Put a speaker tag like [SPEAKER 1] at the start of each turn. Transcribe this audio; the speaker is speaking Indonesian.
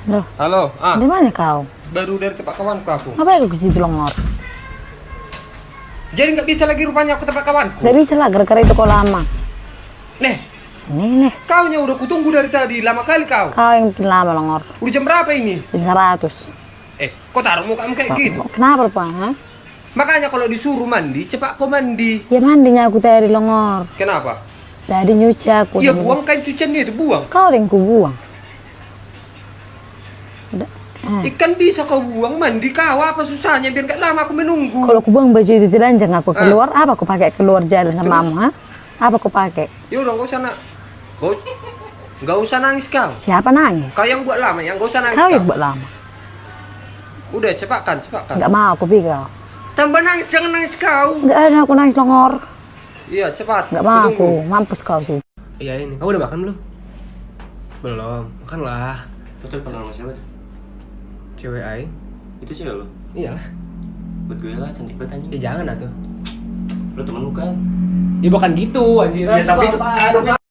[SPEAKER 1] Loh,
[SPEAKER 2] Halo,
[SPEAKER 1] di mana kau?
[SPEAKER 2] baru dari tempat kawanku aku.
[SPEAKER 1] Ngapain aku ke situ longor?
[SPEAKER 2] Jadi nggak bisa lagi rupanya aku tempat kawanku.
[SPEAKER 1] Gak bisa lah, gara-gara itu kau lama.
[SPEAKER 2] Nih,
[SPEAKER 1] Nih,
[SPEAKER 2] kau nya udah kutunggu dari tadi, lama kali kau.
[SPEAKER 1] kau yang bikin lama longor.
[SPEAKER 2] Udah jam berapa ini?
[SPEAKER 1] Jam 100.
[SPEAKER 2] Kok taruh mukamu kayak gitu?
[SPEAKER 1] Kenapa lupa? Ha?
[SPEAKER 2] Makanya kalau disuruh mandi, cepat kau mandi.
[SPEAKER 1] Ya mandinya aku tadi longor.
[SPEAKER 2] Kenapa?
[SPEAKER 1] Tadi nyuci aku.
[SPEAKER 2] Iya buang kain cuciannya itu, buang.
[SPEAKER 1] Kau yang ku buang.
[SPEAKER 2] Ikan bisa kau buang, mandi kau, apa susahnya biar gak lama aku menunggu.
[SPEAKER 1] Kalau aku buang baju itu telanjang aku keluar, apa aku pakai keluar jalan sama kamu, ha? Apa aku pakai?
[SPEAKER 2] Ya udah nggak usah nggak usah nangis kau.
[SPEAKER 1] Siapa nangis?
[SPEAKER 2] Kau yang buat lama, yang nggak usah nangis
[SPEAKER 1] Kau
[SPEAKER 2] kau.
[SPEAKER 1] yang buat lama.
[SPEAKER 2] Udah cepatkan.
[SPEAKER 1] Enggak mau aku pikir.
[SPEAKER 2] Tambah nangis, jangan nangis kau.
[SPEAKER 1] Enggak ada aku nangis longor.
[SPEAKER 2] Iya cepat.
[SPEAKER 1] Enggak mau aku,
[SPEAKER 2] tunggu.
[SPEAKER 1] mampus kau sih.
[SPEAKER 3] Iya ini, kamu udah makan belum? Belum, makanlah.
[SPEAKER 4] Lo telepon sama siapa?
[SPEAKER 3] Cewek aing.
[SPEAKER 4] Itu cewek lo?
[SPEAKER 3] Iyalah.
[SPEAKER 4] Buat gue lah, cantik banget anjing.
[SPEAKER 3] Jangan atuh.
[SPEAKER 4] Lo temen bukan?
[SPEAKER 3] Ya bukan gitu, anjir.
[SPEAKER 4] Ya, tapi itu-
[SPEAKER 3] apaan?